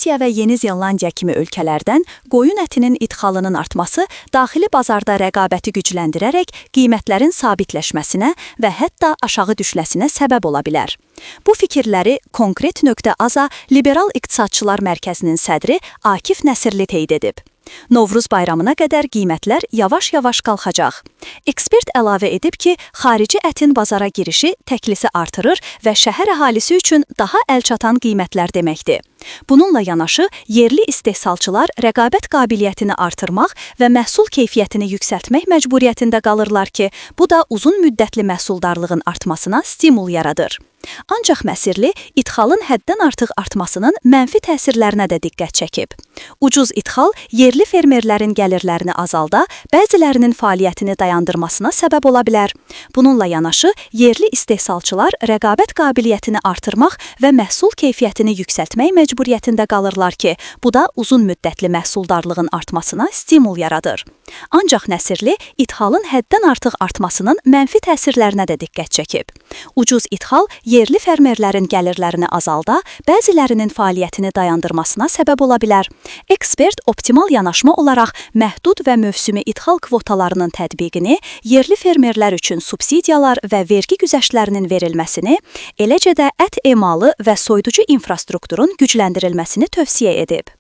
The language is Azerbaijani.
Rusiya və Yeni Zelandiya kimi ölkələrdən qoyun ətinin idxalının artması daxili bazarda rəqabəti gücləndirərək qiymətlərin sabitləşməsinə və hətta aşağı düşləsinə səbəb ola bilər. Bu fikirləri Konkret.az-a Liberal İqtisadçılar Mərkəzinin sədri Akif Nəsirli qeyd edib. Novruz bayramına qədər qiymətlər yavaş-yavaş qalxacaq. Ekspert əlavə edib ki, xarici ətin bazara girişi təklifi artırır və şəhər əhalisi üçün daha əlçatan qiymətlər deməkdir. Bununla yanaşı, yerli istehsalçılar rəqabət qabiliyyətini artırmaq və məhsul keyfiyyətini yüksəltmək məcburiyyətində qalırlar ki, bu da uzun müddətli məhsuldarlığın artmasına stimul yaradır. Ancaq Nəsirli idxalın həddən artıq artmasının mənfi təsirlərinə də diqqət çəkib. Ucuz idxal yerli fermerlərin gəlirlərini azalda, bəzilərinin fəaliyyətini dayandırmasına səbəb ola bilər. Bununla yanaşı, yerli istehsalçılar rəqabət qabiliyyətini artırmaq və məhsul keyfiyyətini yüksəltmək məcburiyyətində qalırlar ki, bu da uzun müddətli məhsuldarlığın artmasına stimul yaradır. Ancaq Nəsirli idxalın həddən artıq artmasının mənfi təsirlərinə də diqqət çəkib. Ucuz idxal yerli fermerlərin gəlirlərini azalda, bəzilərinin fəaliyyətini dayandırmasına səbəb ola bilər. Ekspert optimal yanaşma olaraq məhdud və mövsümi idxal kvotalarının tətbiqini, yerli fermerlər üçün subsidiyalar və vergi güzəştlərinin verilməsini, eləcə də ət emalı və soyuducu infrastrukturun gücləndirilməsini tövsiyə edib.